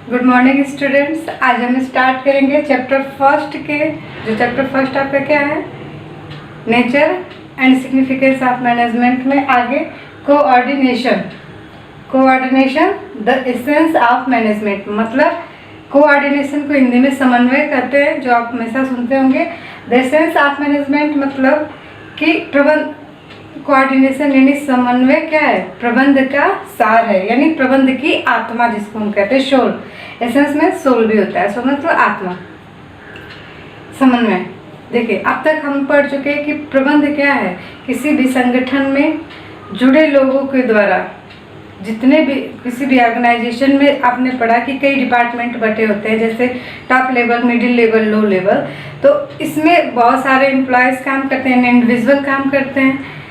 Good morning students. आज हम start करेंगे चैप्टर फर्स्ट के। जो चैप्टर फर्स्ट आपका क्या है, nature and significance of management में आगे coordination the essence of management. मतलब कोऑर्डिनेशन को हिंदी में समन्वय कहते हैं, जो आप हमेशा सुनते होंगे। द एसेंस ऑफ मैनेजमेंट मतलब कि प्रबंध, कोऑर्डिनेशन यानी समन्वय क्या है, प्रबंध का सार है, यानी प्रबंध की आत्मा जिसको हम कहते हैं सोल। एसेंस में सोल भी होता है, सोल मतलब आत्मा। समन्वय, देखिए अब तक हम पढ़ चुके हैं कि प्रबंध क्या है, किसी भी संगठन में जुड़े लोगों के द्वारा, जितने भी किसी भी ऑर्गेनाइजेशन में आपने पढ़ा कि कई डिपार्टमेंट बटे होते हैं, जैसे top level, middle level, low level. तो इसमें बहुत सारे एम्प्लॉयज़ काम करते हैं, इंडिविजुअल काम करते हैं।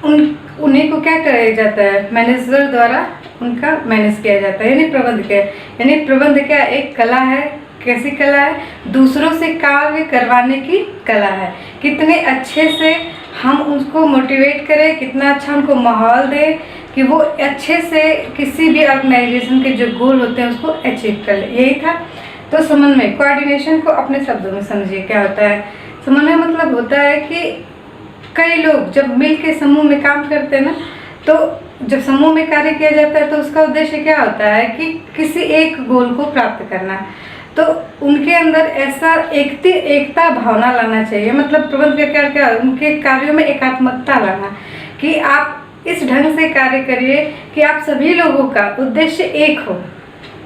उन्हीं को क्या किया जाता है, मैनेजर द्वारा उनका मैनेज किया जाता है, यानी प्रबंध क्या है। यानी प्रबंध क्या एक कला है। कैसी कला है, दूसरों से कार्य करवाने की कला है। कितने अच्छे से हम उनको मोटिवेट करें, कितना अच्छा उनको माहौल दें कि वो अच्छे से किसी भी ऑर्गेनाइजेशन के जो गोल होते हैं उसको अचीव कर ले। यही था। तो समन्वय, कोऑर्डिनेशन को अपने शब्दों में समझिए क्या होता है। समन्वय मतलब होता है कि कई लोग जब मिल के समूह में काम करते हैं ना, तो जब समूह में कार्य किया जाता है तो उसका उद्देश्य क्या होता है कि किसी एक गोल को प्राप्त करना। तो उनके अंदर ऐसा एकता भावना लाना चाहिए। मतलब प्रबंध का क्या, उनके कार्यों में एकात्मकता लाना, कि आप इस ढंग से कार्य करिए कि आप सभी लोगों का उद्देश्य एक हो।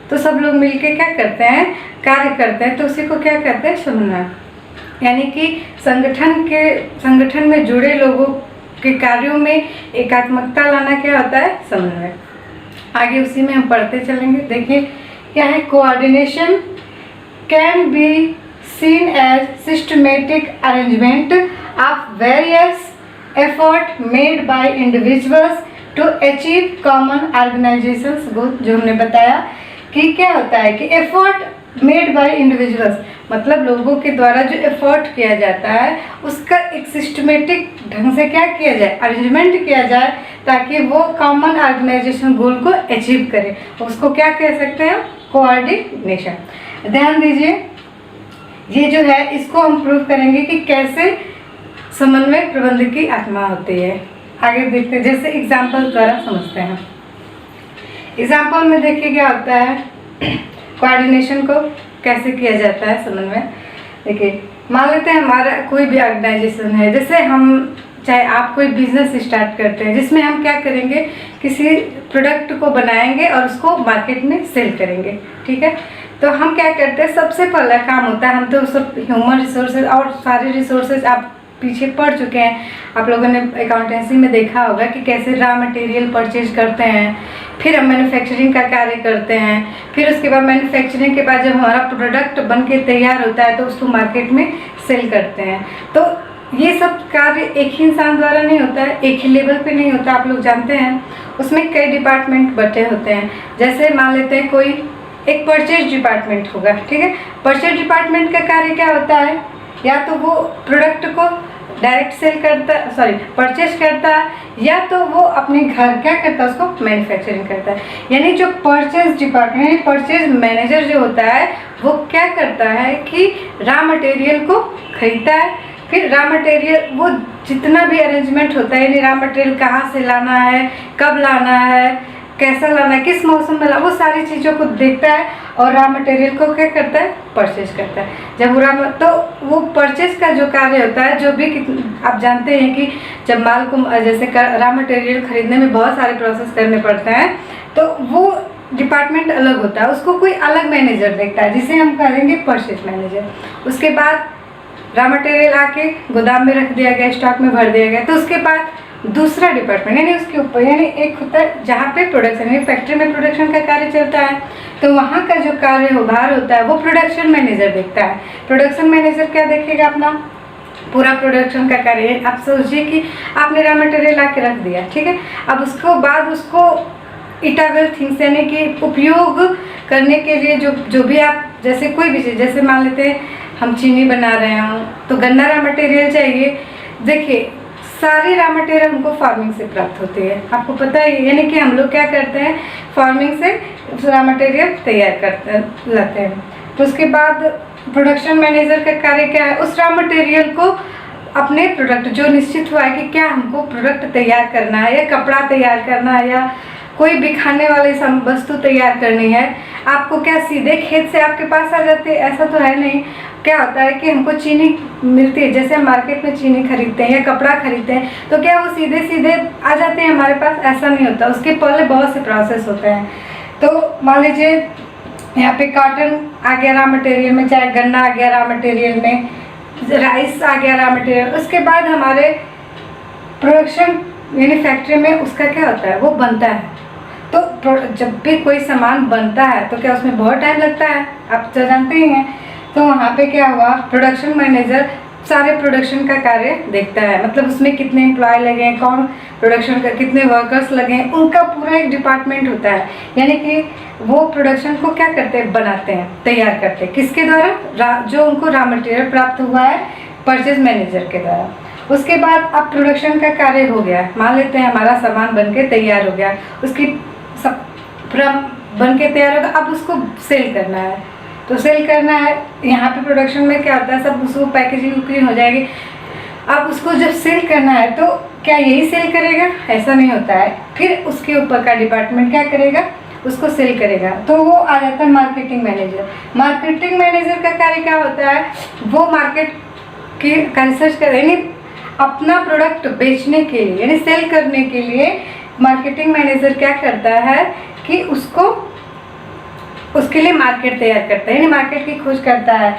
तो सब लोग मिलके क्या करते हैं, कार्य करते हैं, तो उसी को क्या कहते हैं, समन्वय। यानी कि संगठन में जुड़े लोगों के कार्यों में एकात्मकता लाना क्या होता है, समन्वय। आगे उसी में हम पढ़ते चलेंगे। देखिए क्या है, coordination can be seen as systematic arrangement of various effort made by individuals to achieve common organisations goal. जो हमने बताया कि क्या होता है कि एफर्ट मेड बाय इंडिविजुअल्स मतलब लोगों के द्वारा जो एफर्ट किया जाता है उसका एक सिस्टमेटिक ढंग से क्या किया जाए, अरेंजमेंट किया जाए, ताकि वो कॉमन ऑर्गेनाइजेशन गोल को अचीव करे। उसको क्या कह सकते हैं, कोऑर्डिनेशन। ध्यान दीजिए, ये जो है इसको हम प्रूव करेंगे कि कैसे समन्वय प्रबंध की आत्मा होती है। आगे देखते हैं, जैसे एग्जाम्पल द्वारा समझते हैं। एग्जाम्पल में देखिए क्या होता है, कोऑर्डिनेशन को कैसे किया जाता है, समन्वय। देखिए मान लेते हैं हमारा कोई भी ऑर्गेनाइजेशन है, जैसे हम चाहे आप कोई बिजनेस स्टार्ट करते हैं, जिसमें हम क्या करेंगे, किसी प्रोडक्ट को बनाएंगे और उसको मार्केट में सेल करेंगे। ठीक है, तो हम क्या करते हैं, सबसे पहला काम होता है, हम तो सब ह्यूमन रिसोर्सेज और सारे रिसोर्सेज आप पीछे पढ़ चुके हैं। आप लोगों ने अकाउंटेंसी में देखा होगा कि कैसे रॉ मटेरियल परचेज करते हैं, फिर हम मैन्युफैक्चरिंग का कार्य करते हैं, फिर उसके बाद मैन्युफैक्चरिंग के बाद जब हमारा प्रोडक्ट बन के तैयार होता है तो उसको मार्केट में सेल करते हैं। तो ये सब कार्य एक ही इंसान द्वारा नहीं होता है, एक ही लेवल पे नहीं होता, आप लोग जानते हैं। उसमें कई डिपार्टमेंट बटे होते हैं। जैसे मान लेते हैं कोई एक परचेज डिपार्टमेंट होगा। ठीक है, परचेज डिपार्टमेंट का कार्य क्या होता है, या तो वो प्रोडक्ट को डायरेक्ट सेल करता, परचेज करता है, या तो वो अपने घर क्या करता है, उसको मैन्युफैक्चरिंग करता है। यानी जो परचेज डिपार्टमेंट, परचेज मैनेजर जो होता है, वो क्या करता है कि रॉ मटेरियल को खरीदता है, फिर रॉ मटेरियल वो जितना भी अरेंजमेंट होता है, यानी रॉ मटेरियल कहाँ से लाना है, कब लाना है, कैसा लाना है, किस मौसम में लाना, वो सारी चीज़ों को देखता है और रॉ मटेरियल को क्या करता है, परचेज करता है। जब तो वो परचेज का जो कार्य होता है, जो भी आप जानते हैं कि जब माल को जैसे रॉ मटेरियल खरीदने में बहुत सारे प्रोसेस करने पड़ते हैं, तो वो डिपार्टमेंट अलग होता है, उसको कोई अलग मैनेजर देखता है, जिसे हम कहेंगे परचेज मैनेजर। उसके बाद रॉ मटेरियल आके गोदाम में रख दिया गया, स्टॉक में भर दिया गया, तो उसके बाद दूसरा डिपार्टमेंट यानी उसके ऊपर, यानी एक होता है जहाँ पे प्रोडक्शन, यानी फैक्ट्री में प्रोडक्शन का कार्य चलता है, तो वहाँ का जो कार्य भार होता है वो प्रोडक्शन मैनेजर देखता है। प्रोडक्शन मैनेजर क्या देखेगा, अपना पूरा प्रोडक्शन का कार्य। आप सोचिए कि आपने रॉ मटेरियल आके रख दिया, ठीक है, अब उसको बाद उसको इटेबल थिंग्स यानी कि उपयोग करने के लिए जो भी आप, जैसे कोई भी चीज़, जैसे मान लेते हैं हम चीनी बना रहे हों तो गन्ना रॉ मटेरियल चाहिए। देखिए सारी रॉ मटेरियल हमको फार्मिंग से प्राप्त होती है, आपको पता है। यानी कि हम लोग क्या करते हैं, फार्मिंग से रॉ मटेरियल तैयार करते लाते हैं। तो उसके बाद प्रोडक्शन मैनेजर का कार्य क्या है, उस रॉ मटेरियल को अपने प्रोडक्ट जो निश्चित हुआ है कि क्या हमको प्रोडक्ट तैयार करना है या कपड़ा तैयार करना है या कोई भी खाने वाली वस्तु तैयार करनी है, आपको क्या सीधे खेत से आपके पास आ जाती है, ऐसा तो है नहीं। क्या होता है कि हमको चीनी मिलती है, जैसे हम मार्केट में चीनी खरीदते हैं या कपड़ा खरीदते हैं, तो क्या वो सीधे सीधे आ जाते हैं हमारे पास, ऐसा नहीं होता। उसके पहले बहुत से प्रोसेस होते हैं। तो मान लीजिए यहाँ पे कॉटन आ गया रॉ मटेरियल में, चाहे गन्ना आ गया रॉ मटेरियल में, राइस आ गया रॉ मटेरियल। उसके बाद हमारे प्रोडक्शन यानी फैक्ट्री में उसका क्या होता है, वो बनता है। तो जब भी कोई सामान बनता है तो क्या उसमें बहुत टाइम लगता है, आप तो जानते ही हैं। तो वहाँ पे क्या हुआ, प्रोडक्शन मैनेजर सारे प्रोडक्शन का कार्य देखता है, मतलब उसमें कितने एम्प्लॉय लगे हैं, कौन प्रोडक्शन का कितने वर्कर्स लगे हैं, उनका पूरा एक डिपार्टमेंट होता है। यानी कि वो प्रोडक्शन को क्या करते हैं, बनाते हैं, तैयार करते हैं। किसके द्वारा, जो उनको रॉ मटेरियल प्राप्त हुआ है परचेज मैनेजर के द्वारा। उसके बाद अब प्रोडक्शन का कार्य हो गया, मान लेते हैं हमारा सामान बन के तैयार हो गया, उसकी सब पूरा बन के तैयार होगा, अब उसको सेल करना है। तो सेल करना है, यहाँ पे प्रोडक्शन में क्या होता है, सब उसको पैकेजिंग हो जाएगी। अब उसको जब सेल करना है तो क्या यही सेल करेगा, ऐसा नहीं होता है। फिर उसके ऊपर का डिपार्टमेंट क्या करेगा, उसको सेल करेगा। तो वो आ जाता है मार्केटिंग मैनेजर। मार्केटिंग मैनेजर का कार्य क्या होता है, वो मार्केट की रिसर्च करेंगे, अपना प्रोडक्ट बेचने के लिए यानी सेल करने के लिए मार्केटिंग मैनेजर क्या करता है कि उसके लिए मार्केट तैयार करता है, यानी मार्केट की खोज करता है।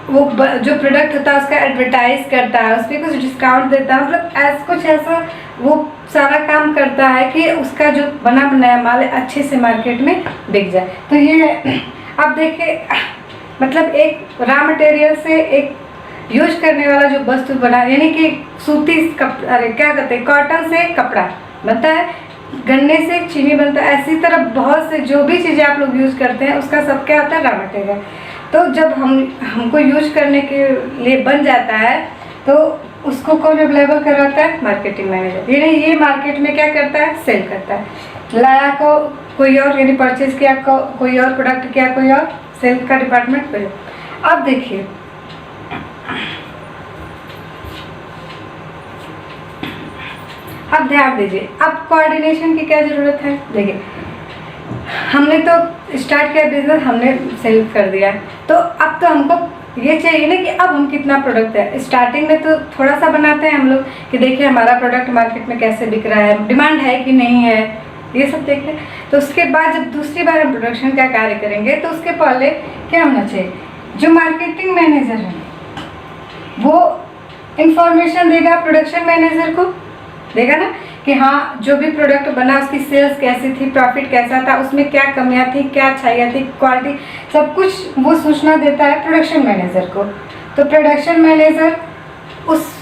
वो जो प्रोडक्ट होता है उसका एडवर्टाइज करता है, उस पर कुछ डिस्काउंट देता है, मतलब कुछ ऐसा वो सारा काम करता है कि उसका जो बना बनाया माल अच्छे से मार्केट में बिक जाए। तो ये अब देखिए, मतलब एक रॉ मटेरियल से एक यूज करने वाला जो वस्तु बना, यानी कि सूती अरे क्या कहते हैं, कॉटन से कपड़ा बनता है, गन्ने से चीनी बनता है, ऐसी तरह बहुत से जो भी चीज़ें आप लोग यूज़ करते हैं उसका सब क्या होता है, रॉ मटेरियल। तो जब हमको यूज करने के लिए बन जाता है तो उसको कौन अवेलेबल करवाता है, मार्केटिंग मैनेजर। यानी ये मार्केट में क्या करता है, सेल करता है। लाया को कोई और, यानी परचेज किया कोई और, प्रोडक्ट किया कोई और, सेल का डिपार्टमेंट कोई। अब देखिए अब ध्यान दीजिए, अब कोऑर्डिनेशन की क्या ज़रूरत है। देखिए हमने तो स्टार्ट किया बिजनेस, हमने सेल कर दिया, तो अब तो हमको ये चाहिए ना कि अब हम कितना प्रोडक्ट है। स्टार्टिंग में तो थोड़ा सा बनाते हैं हम लोग कि देखिए हमारा प्रोडक्ट मार्केट में कैसे बिक रहा है, डिमांड है कि नहीं है, ये सब देख लें। तो उसके बाद जब दूसरी बार हम प्रोडक्शन का कार्य करेंगे तो उसके पहले क्या होना चाहिए, जो मार्केटिंग मैनेजर है वो इंफॉर्मेशन देगा प्रोडक्शन मैनेजर को, देगा ना कि हाँ जो भी प्रोडक्ट बना उसकी सेल्स कैसी थी, प्रॉफिट कैसा था, उसमें क्या कमियां थी, क्या अच्छाइयाँ थी, क्वालिटी, सब कुछ वो सूचना देता है प्रोडक्शन मैनेजर को। तो प्रोडक्शन मैनेजर उस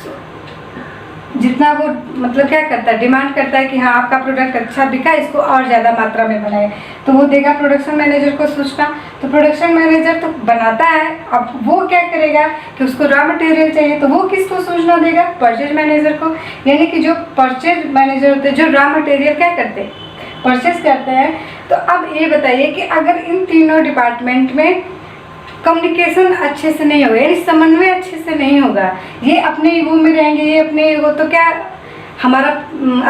जितना वो मतलब क्या करता है, डिमांड करता है कि हाँ आपका प्रोडक्ट अच्छा बिका, इसको और ज़्यादा मात्रा में बनाए, तो वो देगा प्रोडक्शन मैनेजर को सूचना। तो प्रोडक्शन मैनेजर तो बनाता है, अब वो क्या करेगा कि उसको रॉ मटेरियल चाहिए, तो वो किसको सूचना देगा, परचेज मैनेजर को। यानी कि जो परचेज मैनेजर होते हैं, जो रॉ मटेरियल क्या करते हैं, परचेज करते हैं। तो अब ये बताइए कि अगर इन तीनों डिपार्टमेंट में कम्युनिकेशन अच्छे से नहीं होगा, यानी समन्वय अच्छे से नहीं होगा, ये अपने ईगो में रहेंगे, ये अपने ईगो, तो क्या हमारा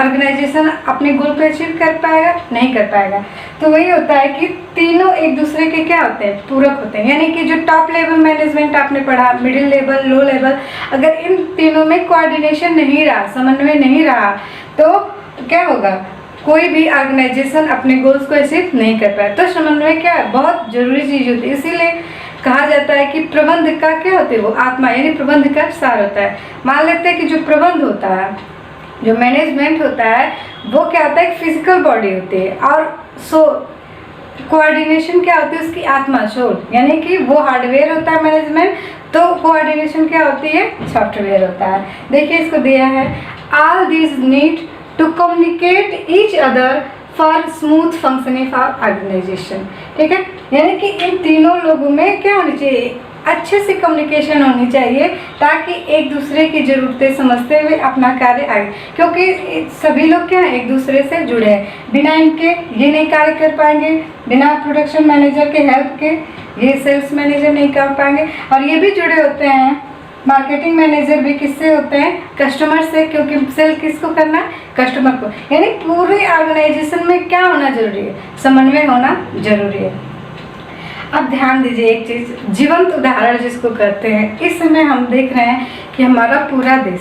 ऑर्गेनाइजेशन अपने गोल को अचीव कर पाएगा, नहीं कर पाएगा। तो वही होता है कि तीनों एक दूसरे के क्या होते हैं, पूरक होते हैं। यानी कि जो टॉप लेवल मैनेजमेंट आपने पढ़ा, मिडिल लेवल, लो लेवल, अगर इन तीनों में कोऑर्डिनेशन नहीं रहा, समन्वय नहीं रहा, तो क्या होगा, कोई भी ऑर्गेनाइजेशन अपने गोल्स को अचीव नहीं कर पाए। तो समन्वय क्या है, बहुत जरूरी चीज़ होती है। इसीलिए कहा जाता है कि प्रबंध का क्या होता है, वो आत्मा, यानी प्रबंध का सार होता है। मान लेते हैं कि जो प्रबंध होता है, जो मैनेजमेंट होता है, वो क्या होता है, एक फिजिकल बॉडी होती है, और कोऑर्डिनेशन क्या होती है, उसकी आत्मा, सोल, यानी कि वो हार्डवेयर होता है मैनेजमेंट, तो कोऑर्डिनेशन क्या होती है, सॉफ्टवेयर होता है। देखिए इसको दिया है, all these need to communicate each other for smooth functioning for organisation. ठीक है, यानी कि इन तीनों लोगों में क्या होनी चाहिए, अच्छे से कम्युनिकेशन होनी चाहिए ताकि एक दूसरे की ज़रूरतें समझते हुए अपना कार्य आगे, क्योंकि सभी लोग क्या हैं, एक दूसरे से जुड़े हैं। बिना इनके ये नहीं कार्य कर पाएंगे, बिना प्रोडक्शन मैनेजर के हेल्प के ये सेल्स मैनेजर नहीं कर पाएंगे। और ये भी जुड़े होते हैं, मार्केटिंग मैनेजर भी किससे होते हैं, कस्टमर से, क्योंकि सेल किसको करना है, कस्टमर को। यानी पूरे ऑर्गेनाइजेशन में क्या होना जरूरी है, समन्वय होना जरूरी है। अब ध्यान दीजिए एक चीज़, जीवंत उदाहरण जिसको कहते हैं। इस समय हम देख रहे हैं कि हमारा पूरा देश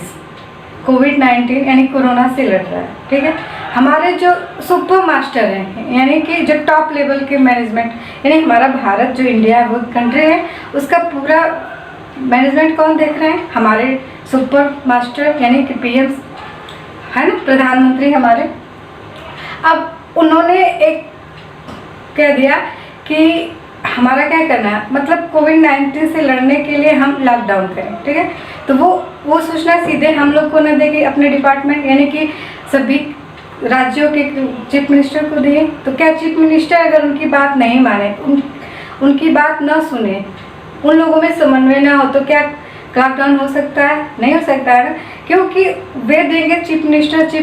कोविड-19 यानी कोरोना से लड़ रहा है, ठीक है। हमारे जो सुपर मास्टर हैं, यानी कि जो टॉप लेवल के मैनेजमेंट, यानी हमारा भारत जो इंडिया है वो कंट्री है, उसका पूरा मैनेजमेंट कौन देख रहे हैं, हमारे सुपर मास्टर यानी कि पीएम है ना, प्रधानमंत्री हमारे। अब उन्होंने एक कह दिया कि हमारा क्या करना है, मतलब कोविड-19 से लड़ने के लिए हम लॉकडाउन करें, ठीक है। तो वो सूचना सीधे हम लोग को न देगी, अपने डिपार्टमेंट यानी कि सभी राज्यों के चीफ मिनिस्टर को दिए। तो क्या चीफ मिनिस्टर अगर उनकी बात नहीं माने, उनकी बात न सुने, उन लोगों में समन्वय ना हो, तो क्या लॉकडाउन हो सकता है, नहीं हो सकता है ना, क्योंकि वे देंगे चीफ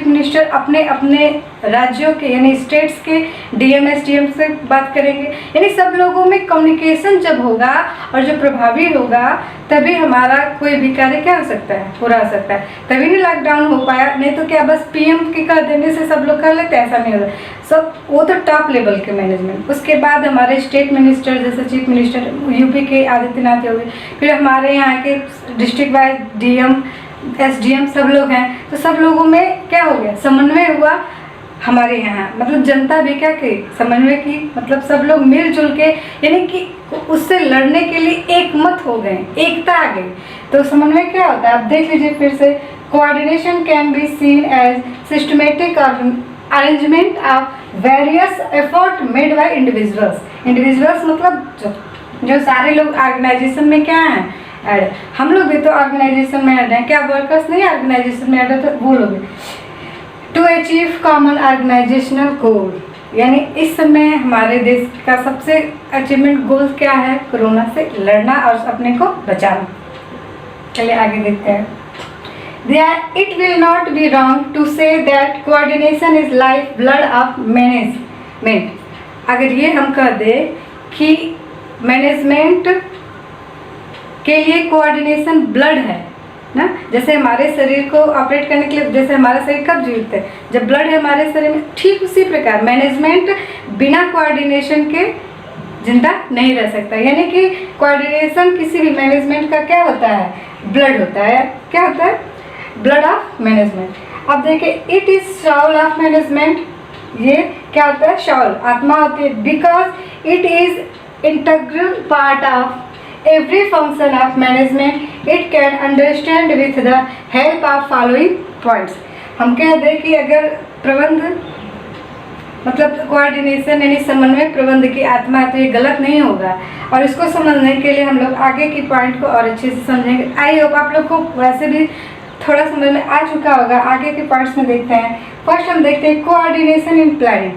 मिनिस्टर अपने अपने राज्यों के यानी स्टेट्स के डीएम एसडीएम से बात करेंगे। यानी सब लोगों में कम्युनिकेशन जब होगा और जो प्रभावी होगा तभी हमारा कोई भी कार्य क्या हो सकता है, पूरा हो सकता है। तभी नहीं लॉकडाउन हो पाया, नहीं तो क्या बस पीएम के कर देने से सब लोग कर लेते, ऐसा नहीं होता। सब वो तो टॉप लेवल के मैनेजमेंट, उसके बाद हमारे स्टेट मिनिस्टर जैसे चीफ मिनिस्टर यूपी के आदित्यनाथ हो गए, फिर हमारे यहाँ के डिस्ट्रिक्ट वाइज डीएम एसडीएम सब लोग हैं। तो सब लोगों में क्या हो गया, समन्वय हुआ हमारे यहाँ, मतलब जनता भी क्या की, समन्वय की, मतलब सब लोग मिलजुल के यानी कि उससे लड़ने के लिए एक मत हो गए, एकता आ गई। तो समन्वय क्या होता है, आप देख लीजिए फिर से, coordination can be seen as systematic arrangement of various effort made by individuals मतलब जो सारे लोग ऑर्गेनाइजेशन में क्या हैं, ऐड। हम लोग भी तो ऑर्गेनाइजेशन में ऐड हैं, क्या वर्कर्स नहीं ऑर्गेनाइजेशन में ऐड है, तो वो लोग टू अचीव कॉमन ऑर्गेनाइजेशनल गोल। यानी इस समय हमारे देश का सबसे अचीवमेंट गोल क्या है, कोरोना से लड़ना और अपने को बचाना। चलिए आगे देखते हैं। It will not be wrong to say that coordination is life blood of management। अगर ये हम कह दें कि मैनेजमेंट के लिए कोऑर्डिनेशन ब्लड है ना, जैसे हमारे शरीर को ऑपरेट करने के लिए, जैसे हमारा शरीर कब जीवित है, जब ब्लड है हमारे शरीर में, ठीक उसी प्रकार मैनेजमेंट बिना कोऑर्डिनेशन के जिंदा नहीं रह सकता। यानी कि कोऑर्डिनेशन किसी भी मैनेजमेंट का क्या होता है, ब्लड होता है। क्या होता है, ब्लड ऑफ मैनेजमेंट। अब देखिए, it is soul of management, ये क्या होता है, सोल आत्मा होती है, because it is integral part of every function of management. It can understand with the help of following points। हम कह दें कि अगर प्रबंध मतलब कोऑर्डिनेशन यानी समन्वय प्रबंध की आत्मा, तो ये गलत नहीं होगा। और इसको समझने के लिए हम लोग आगे की पॉइंट को और अच्छे से समझेंगे। आई होप आप लोग को वैसे भी थोड़ा समझ में आ चुका होगा। आगे के पॉइंट्स में देखते हैं। फर्स्ट हम देखते हैं coordination in planning.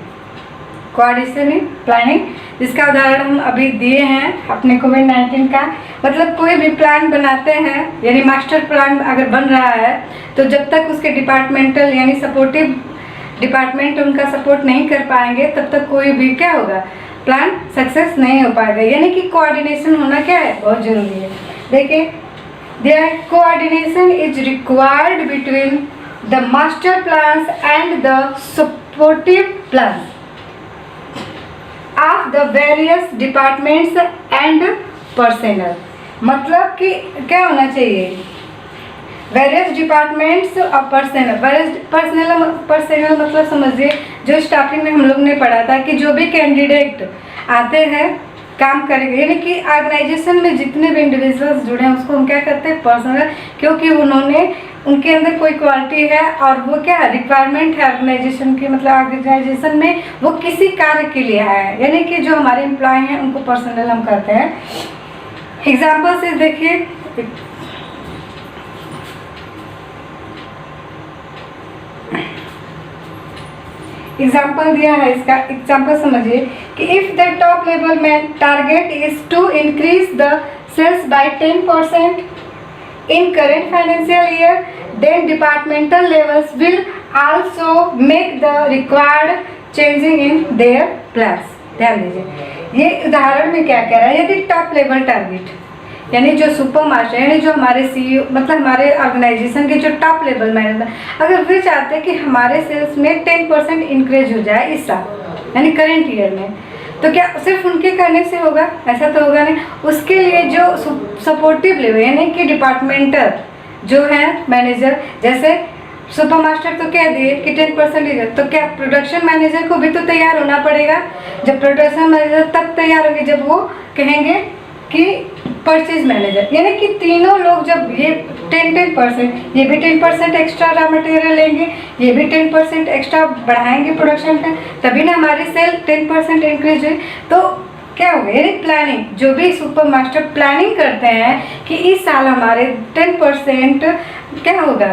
Coordination in planning, जिसका उदाहरण हम अभी दिए हैं अपने कोविड-19 का। मतलब कोई भी प्लान बनाते हैं, यानी मास्टर प्लान अगर बन रहा है, तो जब तक उसके डिपार्टमेंटल यानी सपोर्टिव डिपार्टमेंट उनका सपोर्ट नहीं कर पाएंगे, तब तक कोई भी क्या होगा, प्लान सक्सेस नहीं हो पाएगा। यानी कि कोऑर्डिनेशन होना क्या है, बहुत जरूरी है। देखिए, there coordination is required between the master plans and the supportive plans of the various departments and personnel. मतलब कि क्या होना चाहिए, वेरियस डिपार्टमेंट्स और पर्सनल मतलब समझिए, जो स्टार्टिंग में हम लोग ने पढ़ा था कि जो भी कैंडिडेट आते हैं काम करेंगे, यानी कि ऑर्गेनाइजेशन में जितने भी इंडिविजुअल्स जुड़े हैं उसको हम क्या करते हैं, पर्सनल, क्योंकि उन्होंने उनके अंदर कोई क्वालिटी है और वो क्या रिक्वायरमेंट है ऑर्गेनाइजेशन की, मतलब ऑर्गेनाइजेशन में वो किसी कार्य के लिए आया है। यानी कि जो हमारे एम्प्लॉय हैं उनको पर्सनल हम कहते हैं। एग्जाम्पल से देखिए, एग्जाम्पल दिया है, इसका एग्जाम्पल समझिए कि इफ द टॉप लेवल में target is to increase the sales by 10% in current financial year, then departmental levels will also make the required changing in their plans. ध्यान दीजिए, ये उदाहरण में क्या कह रहा है, यदि टॉप लेवल टारगेट यानी जो सुपर मास्टर यानी जो हमारे सीईओ मतलब हमारे ऑर्गेनाइजेशन के जो टॉप लेवल मैनेजमेंट अगर वे चाहते हैं कि हमारे सेल्स में 10% इंक्रीज हो जाए इस साल यानी करेंट ईयर में, तो क्या सिर्फ उनके करने से होगा? ऐसा तो होगा नहीं। उसके लिए जो सपोर्टिव लेवल यानी कि डिपार्टमेंटल जो है मैनेजर, जैसे सुपर मास्टर तो कह दिए कि 10% तो क्या प्रोडक्शन मैनेजर को भी तो तैयार होना पड़ेगा। जब प्रोडक्शन मैनेजर तब तैयार होंगे जब वो कहेंगे कि परचेज मैनेजर, यानी कि तीनों लोग जब ये 10% ये भी 10% एक्स्ट्रा रॉ मटेरियल लेंगे, ये भी 10% एक्स्ट्रा बढ़ाएंगे प्रोडक्शन का, तभी ना हमारी सेल 10% इंक्रीज हुई। तो क्या होगा, यानी प्लानिंग, जो भी सुपर मास्टर प्लानिंग करते हैं कि इस साल हमारे 10% क्या होगा,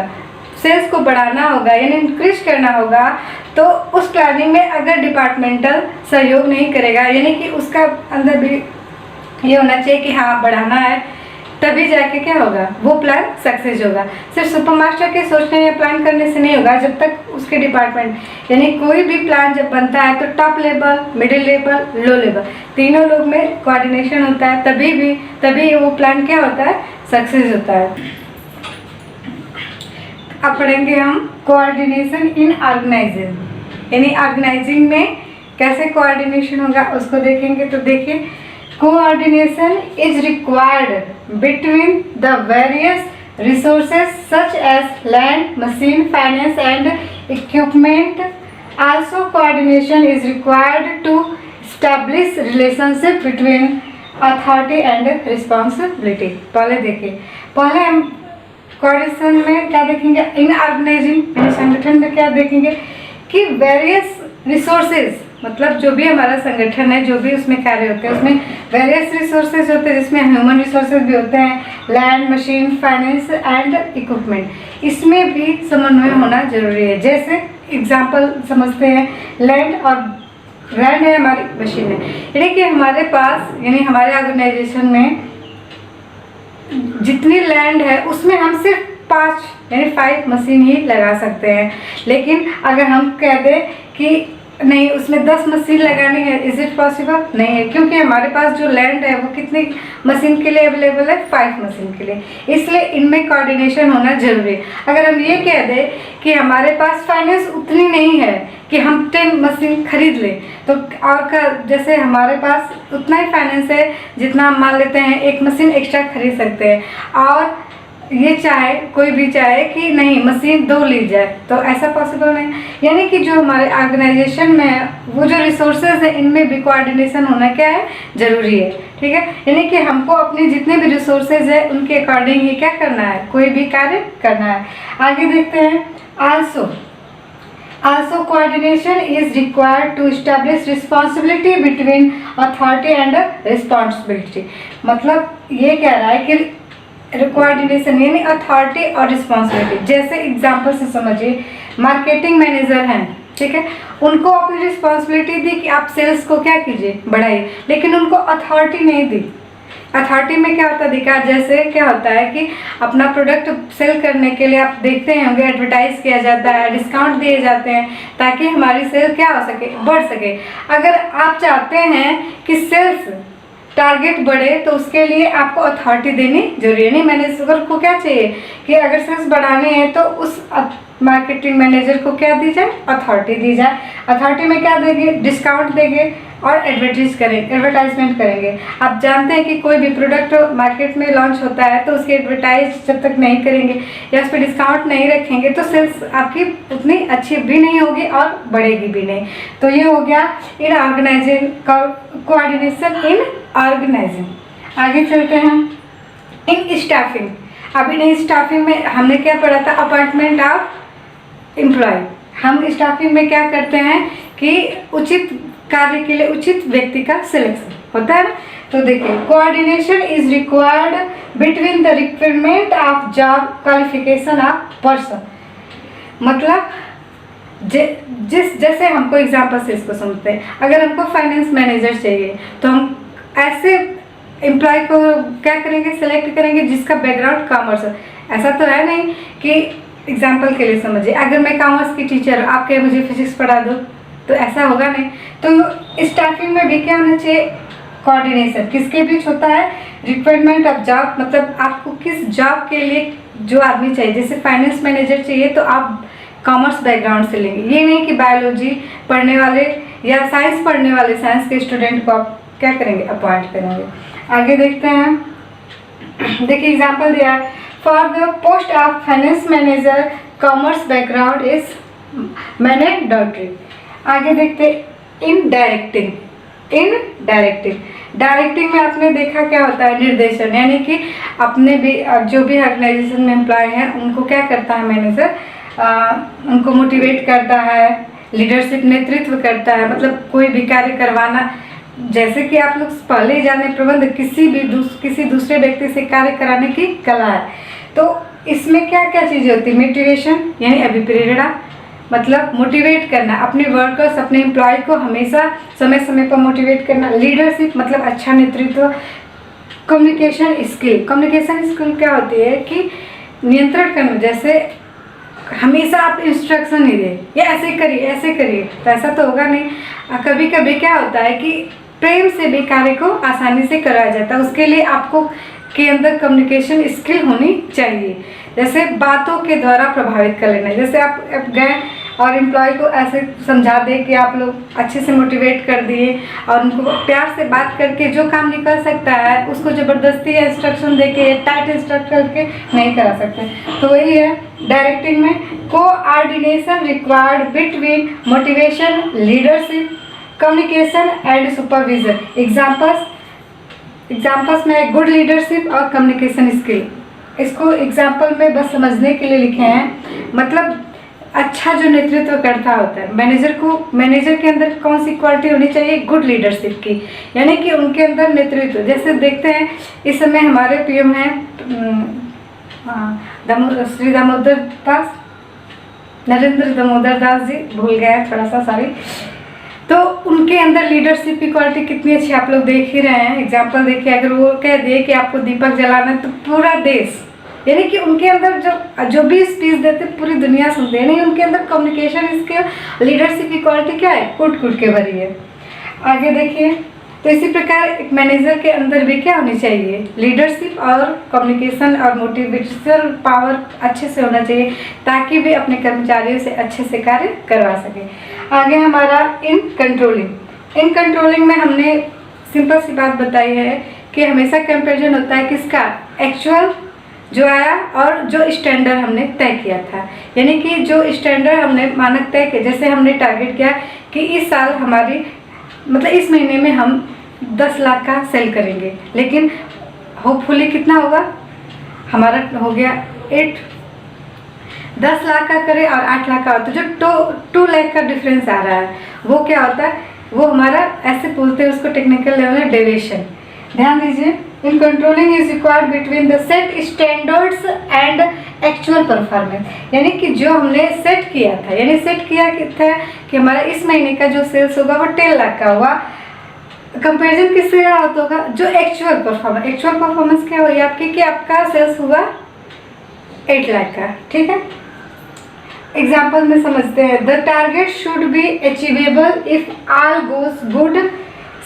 सेल्स को बढ़ाना होगा यानी इंक्रीज करना होगा, तो उस प्लानिंग में अगर डिपार्टमेंटल सहयोग नहीं करेगा यानी कि उसका अंदर भी ये होना चाहिए कि हाँ बढ़ाना है, तभी जाके क्या होगा, वो प्लान सक्सेस होगा। सिर्फ सुपर मास्टर के सोचने या प्लान करने से नहीं होगा, जब तक उसके डिपार्टमेंट यानी कोई भी प्लान जब बनता है तो top level, middle level, low level तीनों लोग में कोऑर्डिनेशन होता है, तभी वो प्लान क्या होता है, सक्सेस होता है। अब पढ़ेंगे हम कोऑर्डिनेशन इन ऑर्गेनाइजिंग, यानी ऑर्गेनाइजिंग में कैसे कोऑर्डिनेशन होगा उसको देखेंगे। तो देखिए, coordination is required between the various resources such as land, machine, finance and equipment. Also coordination is required to establish relationship between authority and responsibility. पहले देखिए, पहले हम कोऑर्डिनेशन में क्या देखेंगे, इन ऑर्गेनाइजिंग संगठन में क्या देखेंगे कि वेरियस रिसोर्सेज मतलब जो भी हमारा संगठन है, जो भी उसमें कार्य होते हैं उसमें वेरियस रिसोर्सेज होते हैं, जिसमें ह्यूमन रिसोर्सेज भी होते हैं, land, machine, finance and equipment, इसमें भी समन्वय होना जरूरी है। जैसे एग्जांपल समझते हैं, लैंड है हमारी मशीन है, यानी कि हमारे पास यानी हमारे ऑर्गेनाइजेशन में जितनी लैंड है उसमें हम सिर्फ 5 मशीन ही लगा सकते हैं। लेकिन अगर हम कह दें कि नहीं उसमें 10 मशीन लगानी है, इज इट पॉसिबल? नहीं है, क्योंकि हमारे पास जो लैंड है वो कितनी मशीन के लिए अवेलेबल है, 5 मशीन के लिए, इसलिए इनमें कोऑर्डिनेशन होना जरूरी है। अगर हम ये कह दें कि हमारे पास फाइनेंस उतनी नहीं है कि हम 10 मशीन खरीद लें, तो और जैसे हमारे पास उतना ही फाइनेंस है जितना हम मान लेते हैं 1 मशीन एक्स्ट्रा खरीद सकते हैं, और ये चाहे कोई भी चाहे कि नहीं मशीन 2 ली जाए, तो ऐसा पॉसिबल नहीं। यानी कि जो हमारे ऑर्गेनाइजेशन में है वो जो रिसोर्सेज है इनमें भी कोऑर्डिनेशन होना क्या है, जरूरी है। ठीक है, यानी कि हमको अपने जितने भी रिसोर्सेज है उनके अकॉर्डिंग ही क्या करना है, कोई भी कार्य करना है। आगे देखते हैं, also coordination is required to establish responsibility between authority and responsibility. मतलब ये कह रहा है कि कोऑर्डिनेशन यानी अथॉरिटी और रिस्पॉन्सिबिलिटी। जैसे एग्जांपल से समझिए, मार्केटिंग मैनेजर हैं, ठीक है, उनको अपनी रिस्पॉन्सिबिलिटी दी कि आप सेल्स को क्या कीजिए, बढ़ाइए, लेकिन उनको अथॉरिटी नहीं दी। अथॉरिटी में क्या होता है देखा, जैसे क्या होता है कि अपना प्रोडक्ट सेल करने के लिए आप देखते हैं होंगे एडवर्टाइज किया जाता है, डिस्काउंट दिए जाते हैं ताकि हमारी सेल क्या हो सके, बढ़ सके। अगर आप चाहते हैं कि सेल्स टारगेट बढ़े तो उसके लिए आपको अथॉरिटी देनी जरूरी है। नहीं, मैनेजर को क्या चाहिए कि अगर सेल्स बढ़ानी है तो उस मार्केटिंग मैनेजर को क्या दी जाए, अथॉरिटी दी जाए। अथॉरिटी में क्या देंगे, डिस्काउंट देंगे और एडवर्टाइजमेंट करेंगे। आप जानते हैं कि कोई भी प्रोडक्ट मार्केट में लॉन्च होता है तो उसकी एडवर्टाइज जब तक नहीं करेंगे या उस पर डिस्काउंट नहीं रखेंगे तो सेल्स आपकी उतनी अच्छी भी नहीं होगी और बढ़ेगी भी नहीं। तो ये हो गया इन ऑर्गेनाइजिंग कोऑर्डिनेशन इन ऑर्गेनाइजिंग। आगे चलते हैं, इन स्टाफिंग। अब इन स्टाफिंग में हमने क्या पढ़ा था, अपॉइंटमेंट ऑफ एम्प्लॉय। हम स्टाफिंग में क्या करते हैं कि उचित कार्य के लिए उचित व्यक्ति का सिलेक्शन होता है ना। तो देखिए, coordination is required between the requirement of job qualification of person. मतलब जैसे हमको एग्जांपल से इसको समझते हैं, अगर हमको फाइनेंस मैनेजर चाहिए तो हम ऐसे एम्प्लॉय को क्या करेंगे, सेलेक्ट करेंगे जिसका बैकग्राउंड कॉमर्स है। ऐसा तो है नहीं कि एग्जाम्पल के लिए समझिए, अगर मैं कॉमर्स की टीचर हूँ, आप कहें मुझे फिजिक्स पढ़ा दो, तो ऐसा होगा नहीं। तो स्टाफिंग में भी क्या होना चाहिए, कोऑर्डिनेशन किसके बीच होता है, रिक्वायरमेंट ऑफ जॉब, मतलब आपको किस जॉब के लिए जो आदमी चाहिए। जैसे फाइनेंस मैनेजर चाहिए तो आप कॉमर्स बैकग्राउंड से लेंगे, ये नहीं कि बायोलॉजी पढ़ने वाले या साइंस पढ़ने वाले साइंस के स्टूडेंट को आप क्या करेंगे, अपॉइंट करेंगे। आगे देखते हैं, देखिए एग्जाम्पल दिया है, for the post of finance manager commerce background is mandatory. आगे देखते इन डायरेक्टिंग। डायरेक्टिंग में आपने देखा क्या होता है, निर्देशन, यानी कि अपने भी जो भी ऑर्गेनाइजेशन में एम्प्लॉय हैं उनको क्या करता है मैनेजर, उनको मोटिवेट करता है, लीडरशिप नेतृत्व करता है, मतलब कोई भी कार्य करवाना। जैसे कि आप लोग पहले ही जाने, प्रबंध किसी दूसरे व्यक्ति से कार्य कराने की कला है। तो इसमें क्या क्या चीज़ें होती है, मोटिवेशन यानी अभिप्रेरणा, मतलब मोटिवेट करना अपने वर्कर्स, अपने एम्प्लॉय को हमेशा समय समय पर मोटिवेट करना। लीडरशिप मतलब अच्छा नेतृत्व। कम्युनिकेशन स्किल क्या होती है कि नियंत्रण करना, जैसे हमेशा आप इंस्ट्रक्शन नहीं दें, ये ऐसे करिए, तो ऐसा तो होगा नहीं। कभी कभी क्या होता है कि प्रेम से भी कार्य को आसानी से कराया जाता है, उसके लिए आपको के अंदर कम्युनिकेशन स्किल होनी चाहिए। जैसे बातों के द्वारा प्रभावित कर लेना, जैसे आप गए और एम्प्लॉय को ऐसे समझा दे कि आप लोग अच्छे से मोटिवेट कर दिए और उनको प्यार से बात करके जो काम निकल सकता है उसको ज़बरदस्ती या इंस्ट्रक्शन दे के, टाइट इंस्ट्रक्ट करके नहीं करा सकते। तो वही है डायरेक्टिंग में, coordination required between motivation, leadership, communication and supervision. Examples में गुड लीडरशिप और कम्युनिकेशन स्किल, इसको एग्जाम्पल में बस समझने के लिए लिखे हैं। मतलब अच्छा जो नेतृत्व करता होता है मैनेजर के अंदर कौन सी क्वालिटी होनी चाहिए, गुड लीडरशिप की, यानी कि उनके अंदर नेतृत्व। जैसे देखते हैं इस समय हमारे पीएम हैं श्री नरेंद्र दामोदर दास जी, भूल गए थोड़ा सा, सॉरी। तो उनके अंदर लीडरशिप की क्वालिटी कितनी अच्छी आप लोग देख ही रहे हैं। एग्जाम्पल देखिए, अगर वो कह दे कि आपको दीपक जलाना है तो पूरा देश, यानी कि उनके अंदर जो भी स्पीच देते पूरी दुनिया सुनते हैं, नहीं उनके अंदर कम्युनिकेशन स्किल, लीडरशिप की क्वालिटी क्या है, कूट के भरी है। आगे देखिए, तो इसी प्रकार एक मैनेजर के अंदर भी क्या होनी चाहिए, लीडरशिप और कम्युनिकेशन और मोटिवेशनल पावर अच्छे से होना चाहिए, ताकि वे अपने कर्मचारियों से अच्छे से कार्य करवा सके। आगे हमारा इन कंट्रोलिंग में हमने सिंपल सी बात बताई है कि हमेशा कंपैरिजन होता है किसका, एक्चुअल जो आया और जो स्टैंडर्ड हमने तय किया था, यानी कि जो स्टैंडर्ड हमने मानक तय किया। जैसे हमने टारगेट किया कि इस साल हमारी मतलब इस महीने में हम 10 लाख का सेल करेंगे, लेकिन होपफुली कितना होगा, हमारा हो गया 10 लाख का करें और 8 लाख का, तो जो 2 लाख का डिफरेंस आ रहा है वो क्या होता है, वो हमारा ऐसे बोलते हैं उसको टेक्निकल लेवल में डेविएशन। ध्यान दीजिए, in controlling is required between the set standards and actual performance, यानी कि जो हमने सेट किया था, यानी सेट किया था कि हमारा इस महीने का जो सेल्स होगा वो 10 लाख का हुआ, कंपैरिजन किससे होगा, जो एक्चुअल परफॉर्मेंस क्या हुई आपकी कि आपका सेल्स हुआ 8 लाख का। ठीक है, एग्जाम्पल में समझते हैं, the target should be achievable if all goes good,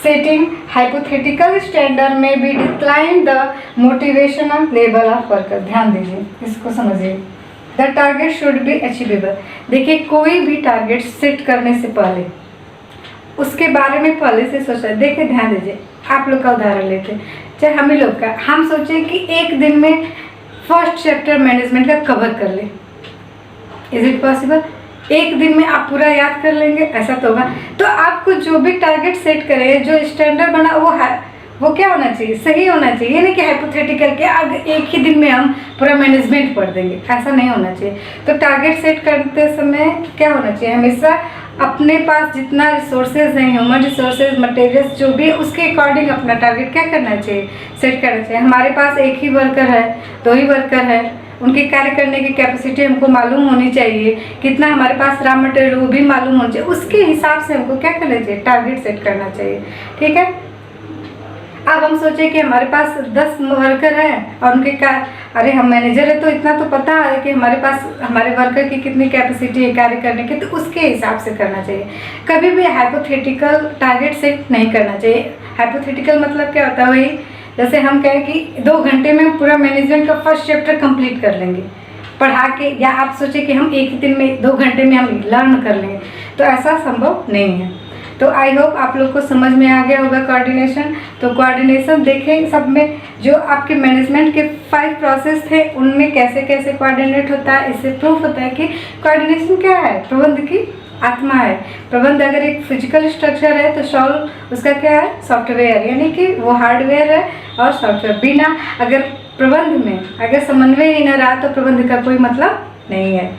setting hypothetical standard में भी decline the motivational level of worker. ध्यान दीजिए, इसको समझिए, the target should be achievable. देखिए, कोई भी टारगेट सेट करने से पहले उसके बारे में पहले से सोचा। देखिए ध्यान दीजिए, आप लोग का उदाहरण लेते हैं, चाहे हम ही लोग का, हम सोचें कि एक दिन में फर्स्ट चैप्टर मैनेजमेंट का कवर कर ले, इज इट पॉसिबल? एक दिन में आप पूरा याद कर लेंगे? ऐसा तो होगा। तो आपको जो भी टारगेट सेट करे, जो स्टैंडर्ड बना वो क्या होना चाहिए, सही होना चाहिए, नहीं कि हाइपोथेटिकल के आगे एक ही दिन में हम पूरा मैनेजमेंट पढ़ देंगे, ऐसा नहीं होना चाहिए। तो टारगेट सेट करते समय क्या होना चाहिए, हमेशा अपने पास जितना रिसोर्सेज हैं, ह्यूमन रिसोर्सेज, मटेरियल्स जो भी है, उसके अकॉर्डिंग अपना टारगेट क्या करना चाहिए, सेट करना चाहिए। हमारे पास एक ही वर्कर है, 2 ही वर्कर है, उनके कार्य करने की कैपेसिटी हमको मालूम होनी चाहिए, कितना हमारे पास रॉ मटेरियल वो भी मालूम होना चाहिए, उसके हिसाब से हमको क्या करना चाहिए, टारगेट सेट करना चाहिए। ठीक है, अब हम सोचे कि हमारे पास 10 वर्कर हैं और उनके का, अरे हम मैनेजर है तो इतना तो पता है कि हमारे पास हमारे वर्कर की कितनी कैपेसिटी है कार्य करने की, तो उसके हिसाब से करना चाहिए। कभी भी हाइपोथेटिकल टारगेट सेट नहीं करना चाहिए। हाइपोथेटिकल मतलब क्या होता है, वही जैसे हम कहें कि 2 घंटे में हम पूरा मैनेजमेंट का फर्स्ट चैप्टर कंप्लीट कर लेंगे पढ़ा के, या आप सोचे कि हम एक ही दिन में 2 घंटे में हम लर्न कर लेंगे, तो ऐसा संभव नहीं है। तो आई होप आप लोग को समझ में आ गया होगा कोऑर्डिनेशन। तो कोऑर्डिनेशन देखें, सब में जो आपके मैनेजमेंट के 5 प्रोसेस थे उनमें कैसे कैसे कोऑर्डिनेट होता है। इससे प्रूफ होता है कि कोऑर्डिनेशन क्या है, प्रबंध की आत्मा है। प्रबंध अगर एक फिजिकल स्ट्रक्चर है तो सॉल्व उसका क्या है, सॉफ्टवेयर, यानी कि वो हार्डवेयर है और सॉफ्टवेयर। बिना अगर प्रबंध में अगर समन्वय ही न रहा तो प्रबंध का कोई मतलब नहीं है।